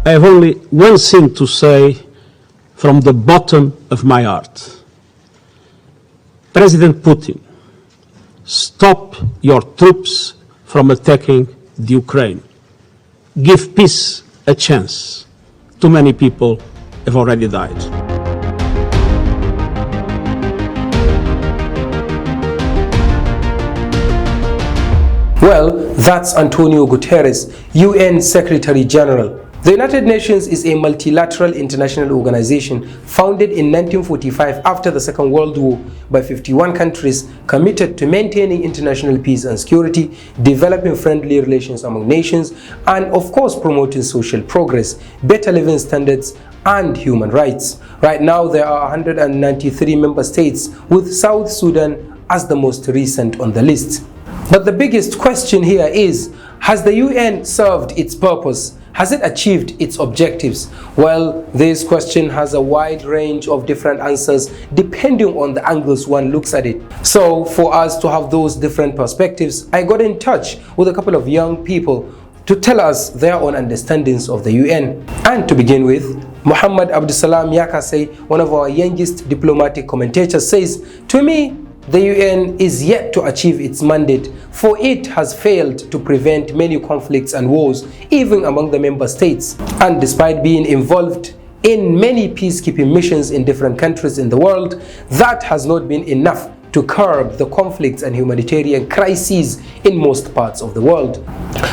I have only one thing to say from the bottom of my heart. President Putin, stop your troops from attacking the Ukraine. Give peace a chance. Too many people have already died. Well, that's Antonio Guterres, UN Secretary General. The United Nations is a multilateral international organization founded in 1945 after the Second World War by 51 countries committed to maintaining international peace and security, developing friendly relations among nations, and of course promoting social progress, better living standards, and human rights. Right now there are 193 member states, with South Sudan as the most recent on the list. But the biggest question here is, has the UN served its purpose? Has it achieved its objectives? Well, this question has a wide range of different answers depending on the angles one looks at it. So for us to have those different perspectives, I got in touch with a couple of young people to tell us their own understandings of the UN. And to begin with, Muhammad Abdusalam Yakase, one of our youngest diplomatic commentators, says, "To me, the UN is yet to achieve its mandate, for it has failed to prevent many conflicts and wars, even among the member states. And despite being involved in many peacekeeping missions in different countries in the world, that has not been enough to curb the conflicts and humanitarian crises in most parts of the world."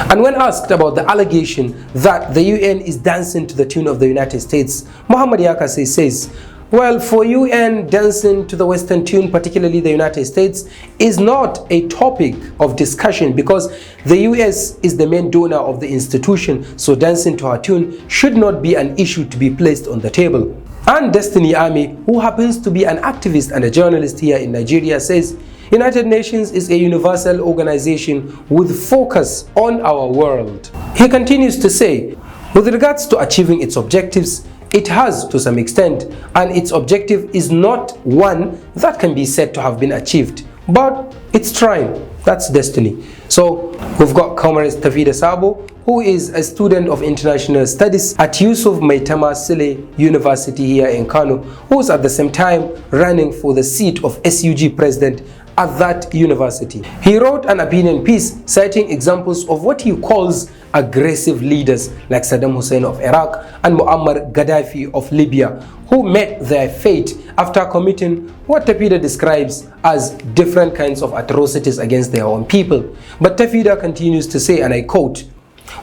And when asked about the allegation that the UN is dancing to the tune of the United States, Muhammad Yakase says, well, for UN, dancing to the Western tune, particularly the United States, is not a topic of discussion because the US is the main donor of the institution, so dancing to her tune should not be an issue to be placed on the table. And Destiny Army, who happens to be an activist and a journalist here in Nigeria, says, United Nations is a universal organization with focus on our world. He continues to say, with regards to achieving its objectives, it has to some extent, and its objective is not one that can be said to have been achieved, but it's trying. That's Destiny. So we've got Comrade Tafida Sabo, who is a student of international studies at Yusuf Maitama Sile University here in Kano, who's at the same time running for the seat of SUG president at that university. He wrote an opinion piece citing examples of what he calls aggressive leaders like Saddam Hussein of Iraq and Muammar Gaddafi of Libya, who met their fate after committing what Tafida describes as different kinds of atrocities against their own people. But Tafida continues to say, and I quote,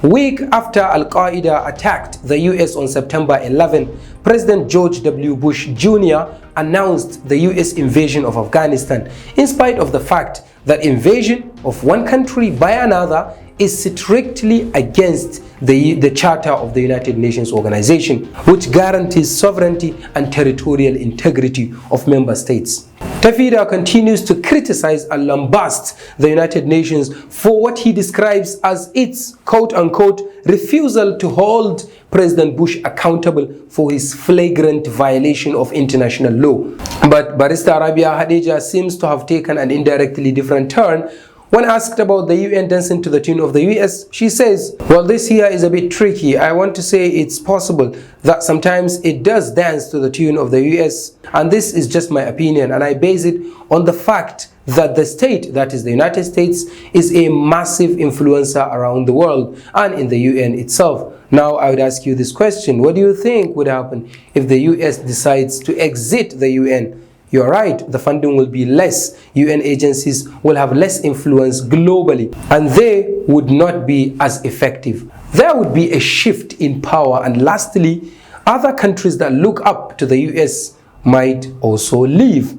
"Week after Al-Qaeda attacked the US on September 11, President George W. Bush Jr. announced the US invasion of Afghanistan, in spite of the fact that invasion of one country by another is strictly against the Charter of the United Nations Organization, which guarantees sovereignty and territorial integrity of member states." Tafida continues to criticize and lambast the United Nations for what he describes as its quote-unquote refusal to hold President Bush accountable for his flagrant violation of international law. But Barrister Rabia Hadija seems to have taken an indirectly different turn. When asked about the UN dancing to the tune of the US, she says, well, this here is a bit tricky. I want to say it's possible that sometimes it does dance to the tune of the US, and this is just my opinion, and I base it on the fact that the state, that is the United States, is a massive influencer around the world and in the UN itself. Now I would ask you this question: what do you think would happen if the US decides to exit the UN? You're right, the funding will be less, UN agencies will have less influence globally, and they would not be as effective. There would be a shift in power, and lastly, other countries that look up to the US might also leave.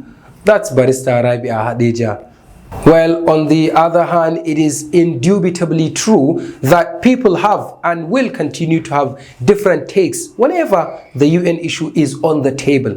That's Barrister Rabia Hadija. Well, on the other hand, it is indubitably true that people have and will continue to have different takes whenever the UN issue is on the table.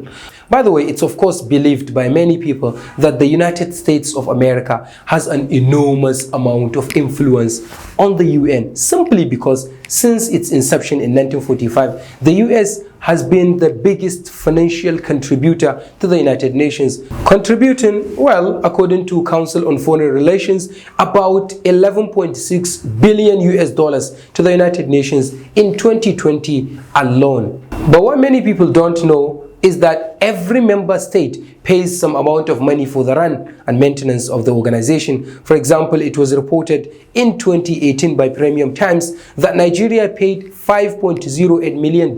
By the way, it's of course believed by many people that the United States of America has an enormous amount of influence on the UN, simply because since its inception in 1945, the US has been the biggest financial contributor to the United Nations, contributing, well, according to Council on Foreign Relations, about 11.6 billion US dollars to the United Nations in 2020 alone. But what many people don't know is that every member state pays some amount of money for the run and maintenance of the organization. For example, it was reported in 2018 by Premium Times that Nigeria paid $5.08 million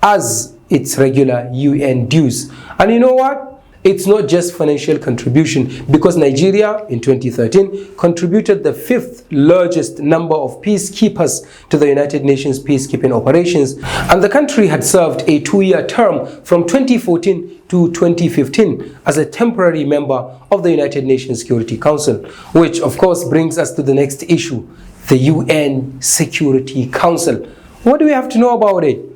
as its regular UN dues. And you know what? It's not just financial contribution, because Nigeria in 2013 contributed the 5th largest number of peacekeepers to the United Nations peacekeeping operations, and the country had served a 2-year term from 2014 to 2015 as a temporary member of the United Nations Security Council, which of course brings us to the next issue, the UN Security Council. What do we have to know about it?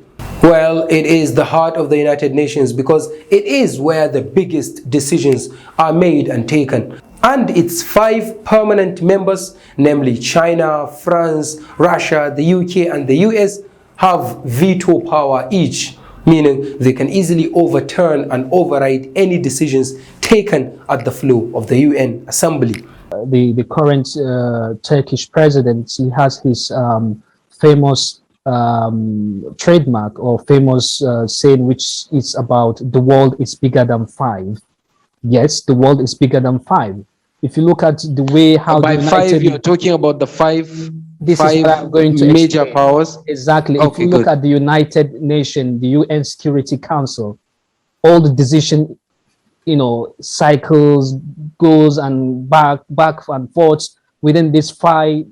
Well, it is the heart of the United Nations because it is where the biggest decisions are made and taken. And its 5 permanent members, namely China, France, Russia, the UK and the US, have veto power each, meaning they can easily overturn and override any decisions taken at the floor of the UN Assembly. The current Turkish president, he has his famous trademark or famous saying, which is about the world is bigger than 5. Yes, the world is bigger than 5. If you look at the way how by 5 you're talking about the 5 this is what I'm going to major explain. powers. Exactly. Okay, if you look at the United Nations, the UN Security Council, all the decision, cycles, goes and back and forth within these 5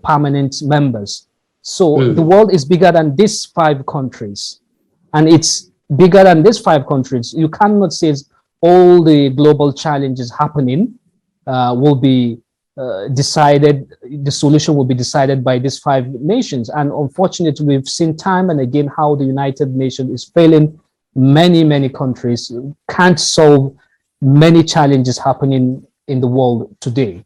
permanent members. So the world is bigger than these 5 countries, and it's bigger than these 5 countries. You cannot say all the global challenges happening will be decided, the solution will be decided by these 5 nations. And unfortunately, we've seen time and again how the United Nations is failing many countries, can't solve many challenges happening in the world today.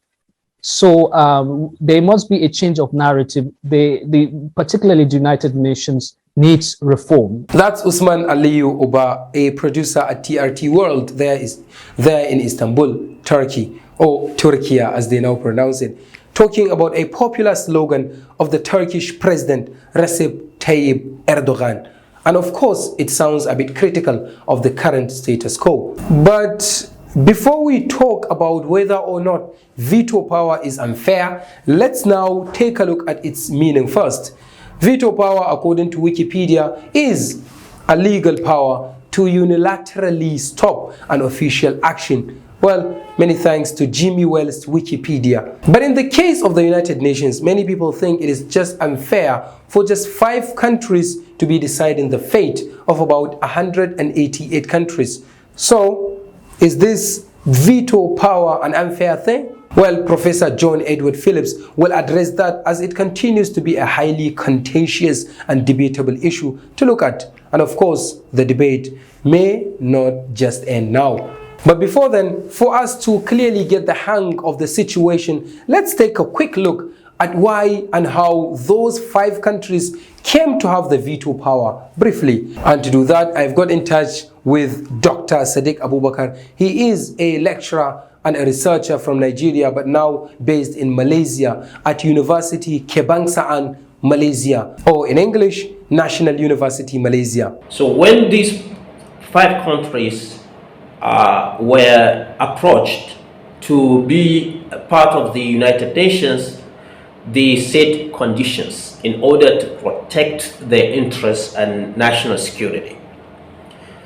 So there must be a change of narrative. Particularly the United Nations needs reform. That's Usman Aliyu Uba, a producer at TRT World there in Istanbul, Turkey, or Turkiya as they now pronounce it, talking about a popular slogan of the Turkish president Recep Tayyip Erdogan. And of course, it sounds a bit critical of the current status quo. But before we talk about whether or not veto power is unfair, let's now take a look at its meaning first. Veto power, according to Wikipedia, is a legal power to unilaterally stop an official action. Well, many thanks to Jimmy Wales' Wikipedia. But in the case of the United Nations, many people think it is just unfair for just 5 countries to be deciding the fate of about 188 countries. So, is this veto power an unfair thing? Well, Professor John Edward Phillips will address that, as it continues to be a highly contentious and debatable issue to look at. And of course, the debate may not just end now. But before then, for us to clearly get the hang of the situation, let's take a quick look at why and how those 5 countries came to have the veto power briefly. And to do that, I've got in touch with Dr. Sadiq Abubakar. He is a lecturer and a researcher from Nigeria, but now based in Malaysia at University Kebangsaan Malaysia, or in English, National University Malaysia. So when these 5 countries were approached to be a part of the United Nations, they set conditions in order to protect their interests and national security.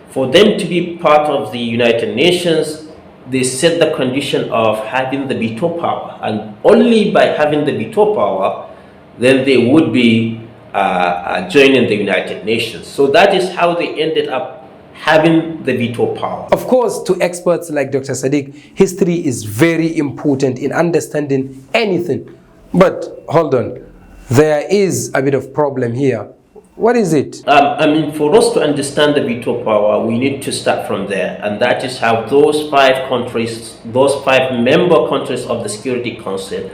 For them to be part of the United Nations, they set the condition of having the veto power, and only by having the veto power, then they would be joining the United Nations. So that is how they ended up having the veto power. Of course, to experts like Dr. Sadiq, history is very important in understanding anything. But hold on, there is a bit of problem here. What is it? For us to understand the veto power, we need to start from there. And that is how those 5 countries, those 5 member countries of the Security Council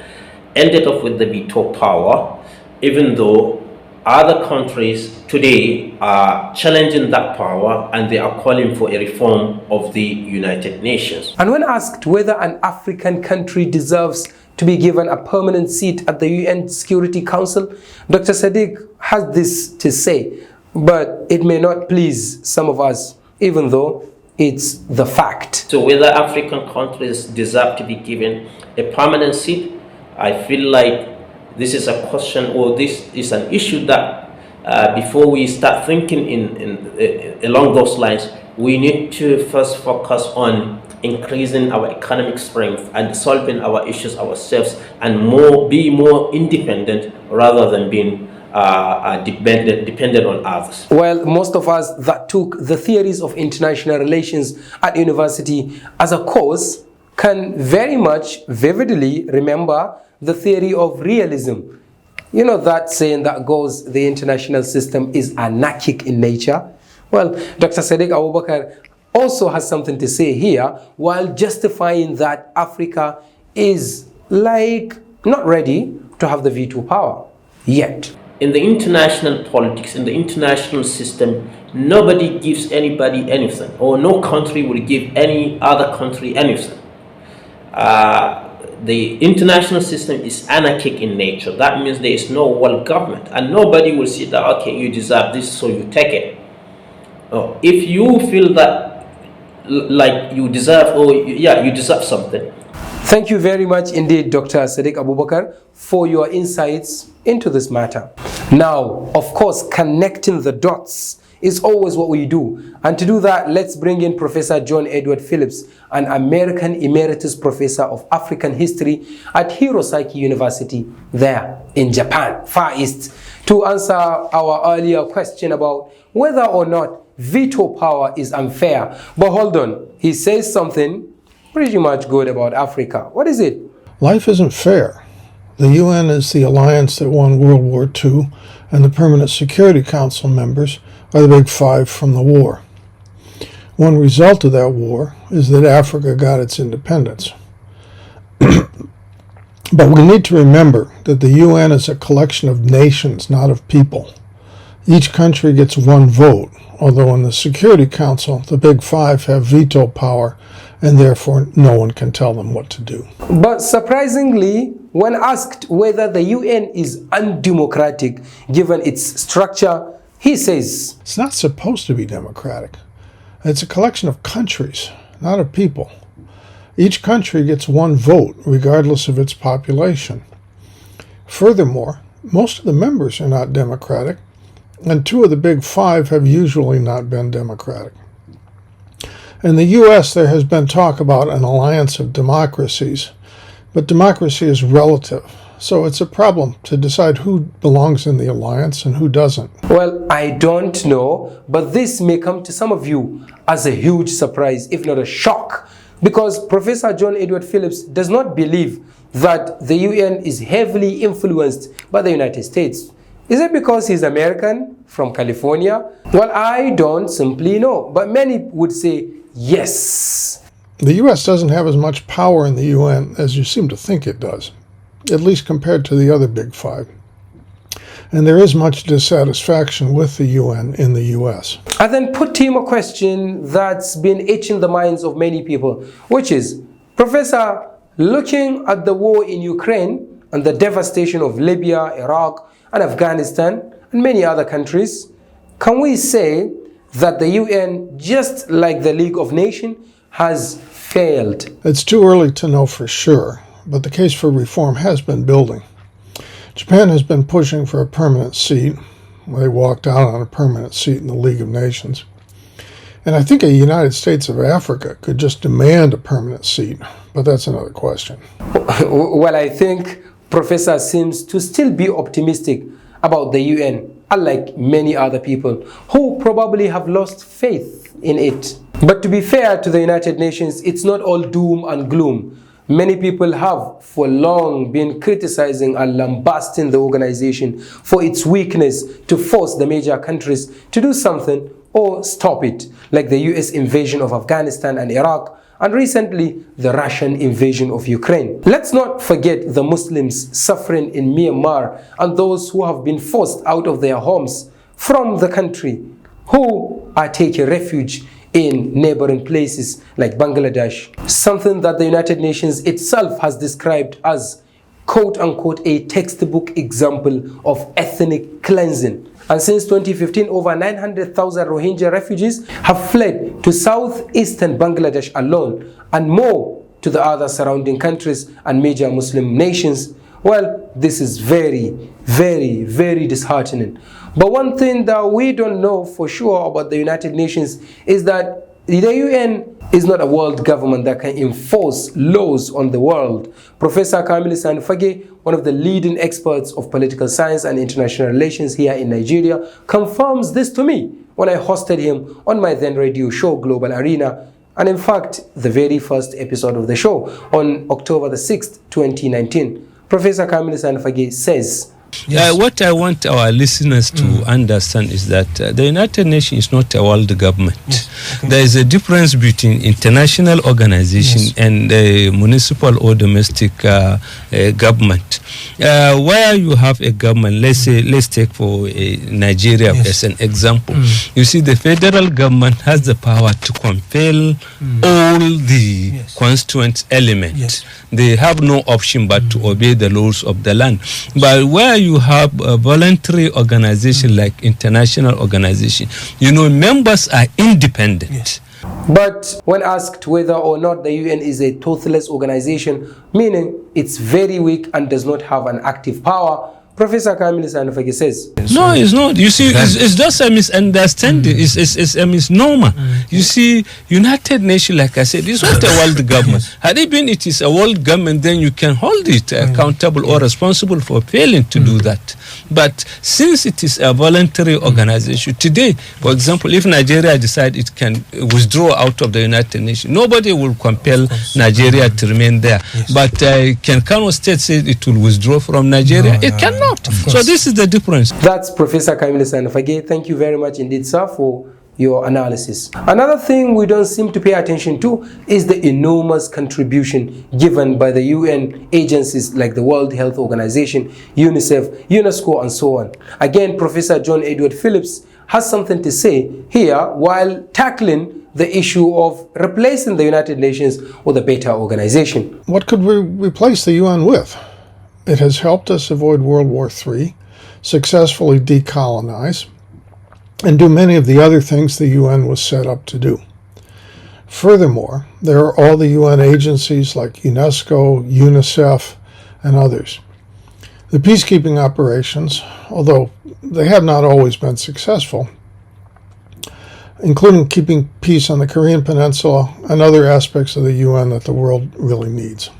ended up with the veto power, even though other countries today are challenging that power and they are calling for a reform of the United Nations. And when asked whether an African country deserves to be given a permanent seat at the UN Security Council, Dr. Sadiq has this to say, but it may not please some of us, even though it's the fact. So whether African countries deserve to be given a permanent seat, I feel like this is a question, or this is an issue that before we start thinking along those lines, we need to first focus on increasing our economic strength and solving our issues ourselves, and be more independent rather than being dependent on others. Well, most of us that took the theories of international relations at university as a course can very much vividly remember the theory of realism. You know that saying that goes, the international system is anarchic in nature? Well, Dr. Sadiq Abubakar also has something to say here while justifying that Africa is not ready to have the veto power yet. In the international politics, in the international system, nobody gives anybody anything, or no country will give any other country anything. The international system is anarchic in nature. That means there is no world government, and nobody will say that, okay, you deserve this, so you take it. If you feel that like you deserve, you deserve something. Thank you very much indeed, Dr. Sadiq Abubakar, for your insights into this matter. Now, of course, connecting the dots is always what we do. And to do that, let's bring in Professor John Edward Phillips, an American Emeritus Professor of African History at Hirosaki University there in Japan, Far East, to answer our earlier question about whether or not veto power is unfair. But hold on, he says something pretty much good about Africa. What is it? Life isn't fair. The UN is the alliance that won World War II, and the Permanent Security Council members are the Big Five from the war. One result of that war is that Africa got its independence. But we need to remember that the UN is a collection of nations, not of people. Each country gets one vote, although in the Security Council, the Big Five have veto power, and therefore no one can tell them what to do. But surprisingly, when asked whether the UN is undemocratic given its structure, he says, it's not supposed to be democratic. It's a collection of countries, not of people. Each country gets one vote, regardless of its population. Furthermore, most of the members are not democratic, and two of the Big Five have usually not been democratic. In the U.S., there has been talk about an alliance of democracies, but democracy is relative, so it's a problem to decide who belongs in the alliance and who doesn't. Well, I don't know, but this may come to some of you as a huge surprise, if not a shock, because Professor John Edward Phillips does not believe that the UN is heavily influenced by the United States. Is it because he's American from California? Well, I don't simply know, but many would say yes. The U.S. doesn't have as much power in the UN as you seem to think it does, at least compared to the other Big Five. And there is much dissatisfaction with the UN in the U.S. I then put to him a question that's been itching the minds of many people, which is, Professor, looking at the war in Ukraine and the devastation of Libya, Iraq, and Afghanistan, and many other countries, can we say that the UN, just like the League of Nations, has failed? It's too early to know for sure, but the case for reform has been building. Japan has been pushing for a permanent seat. They walked out on a permanent seat in the League of Nations. And I think a United States of Africa could just demand a permanent seat, but that's another question. Well, I think Professor seems to still be optimistic about the UN, unlike many other people who probably have lost faith in it. But to be fair to the United Nations, it's not all doom and gloom. Many people have for long been criticizing and lambasting the organization for its weakness to force the major countries to do something or stop it, like the US invasion of Afghanistan and Iraq and recently the Russian invasion of Ukraine. Let's not forget the Muslims suffering in Myanmar and those who have been forced out of their homes from the country, who are taking refuge in neighboring places like Bangladesh, something that the United Nations itself has described as quote-unquote a textbook example of ethnic cleansing. And since 2015, over 900,000 Rohingya refugees have fled to southeastern Bangladesh alone, and more to the other surrounding countries and major Muslim nations. Well, this is very, very, very disheartening. But one thing that we don't know for sure about the United Nations is that the UN is not a world government that can enforce laws on the world. Professor Kamil Sanfage, one of the leading experts of political science and international relations here in Nigeria, confirms this to me when I hosted him on my then radio show, Global Arena, and in fact, the very first episode of the show on October the 6th, 2019. Professor Kamil Sanfage says, what I want our listeners to understand is that the United Nations is not a world government. Yes. Okay. There is a difference between international organization and municipal or domestic government. Where you have a government, let's take for Nigeria as an example. You see, the federal government has the power to compel all the constituent elements. They have no option but to obey the laws of the land. But where you have a voluntary organization like international organization, members are independent. But when asked whether or not the UN is a toothless organization, meaning it's very weak and does not have an active power, Professor Kamil Sanfage says, no, it's not. You see, it's just a misunderstanding. It's a misnomer. You see, United Nations, like I said, is not a world government. Had it is a world government, then you can hold it accountable or responsible for failing to do that. But since it is a voluntary organization, today, for example, if Nigeria decides it can withdraw out of the United Nations, nobody will compel Nigeria to remain there. But can Kano State say it will withdraw from Nigeria? It cannot. So this is the difference. That's Professor Kamil Sanfage. Thank you very much indeed, sir, for your analysis. Another thing we don't seem to pay attention to is the enormous contribution given by the UN agencies like the World Health Organization, UNICEF, UNESCO, and so on. Again, Professor John Edward Phillips has something to say here while tackling the issue of replacing the United Nations with a better organization. What could we replace the UN with? It has helped us avoid World War III, successfully decolonize, and do many of the other things the UN was set up to do. Furthermore, there are all the UN agencies like UNESCO, UNICEF, and others. The peacekeeping operations, although they have not always been successful, including keeping peace on the Korean Peninsula and other aspects of the UN that the world really needs.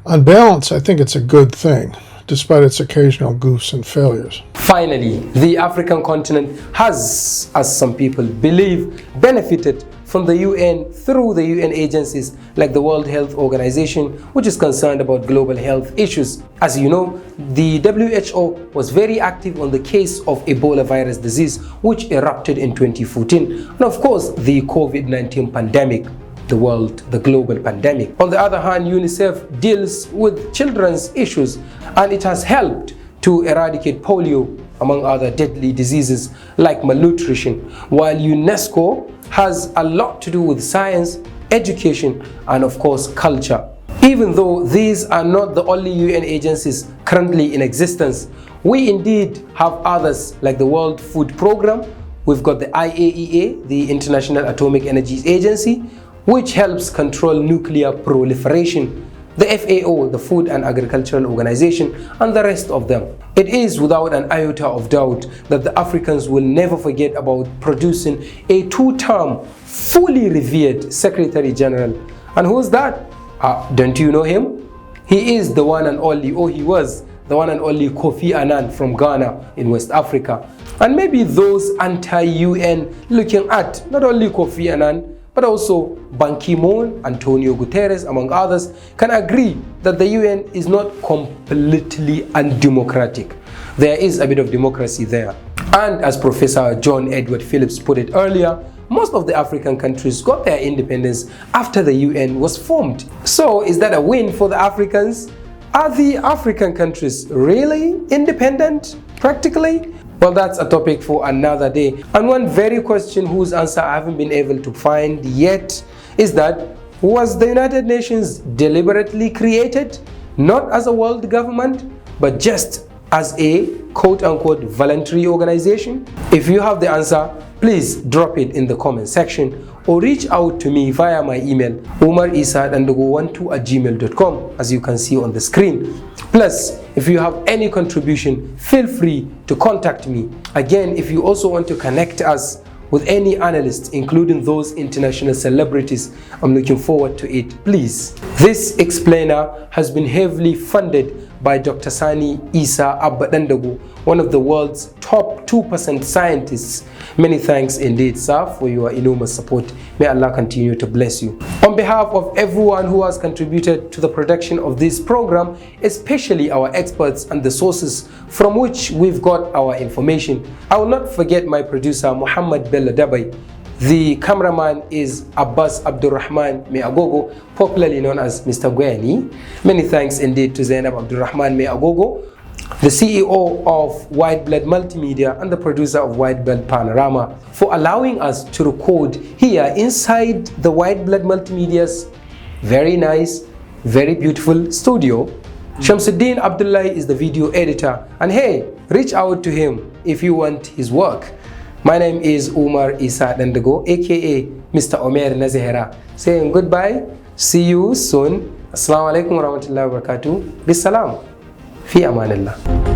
On balance, I think it's a good thing, despite its occasional goofs and failures. Finally, the African continent has, as some people believe, benefited from the UN through the UN agencies like the World Health Organization, which is concerned about global health issues. As you know, the WHO was very active on the case of Ebola virus disease, which erupted in 2014, and of course, the COVID-19 pandemic. The global pandemic. On the other hand, UNICEF deals with children's issues, and it has helped to eradicate polio, among other deadly diseases like malnutrition, while UNESCO has a lot to do with science, education, and of course culture. Even though these are not the only UN agencies currently in existence, we indeed have others like the World Food Programme. We've got the IAEA, the International Atomic Energy Agency, which helps control nuclear proliferation, the FAO, the Food and Agricultural Organization, and the rest of them. It is without an iota of doubt that the Africans will never forget about producing a two-term, fully revered Secretary General. And who's that? Don't you know him? He is the one and only, or he was the one and only Kofi Annan from Ghana in West Africa. And maybe those anti-UN looking at not only Kofi Annan, but also Ban Ki-moon, Antonio Guterres, among others, can agree that the UN is not completely undemocratic. There is a bit of democracy there. And as Professor John Edward Phillips put it earlier, most of the African countries got their independence after the UN was formed. So is that a win for the Africans? Are the African countries really independent practically? Well, that's a topic for another day. And one very question whose answer I haven't been able to find yet is that, was the United Nations deliberately created not as a world government but just as a quote-unquote voluntary organization? If you have the answer, please drop it in the comment section or reach out to me via my email umarissadandago12@gmail.com, as you can see on the screen. Plus, if you have any contribution, feel free to contact me. Again, if you also want to connect us with any analysts, including those international celebrities, I'm looking forward to it, please. This explainer has been heavily funded by Dr. SANI ABBA DANDAGO, one of the world's top 2% scientists. Many thanks indeed, sir, for your enormous support. May Allah continue to bless you. On behalf of everyone who has contributed to the production of this program, especially our experts and the sources from which we've got our information, I will not forget my producer, Muhammad Bello Dabai. The cameraman is Abbas Abdurrahman Meagogo, popularly known as Mr. Gweni. Many thanks indeed to Zainab Abdurrahman Meagogo, the CEO of White Blood Multimedia and the producer of White Blood Panorama, for allowing us to record here inside the White Blood Multimedia's very nice, very beautiful studio. Shamsuddin Abdullahi is the video editor, and hey, reach out to him if you want his work. My name is Umar Issa Dandago, aka Mr. Omer Nazehera, saying goodbye, see you soon. Assalamu alaikum wa rahmatullahi wa barakatuh. Bisalam. Fi amanillah.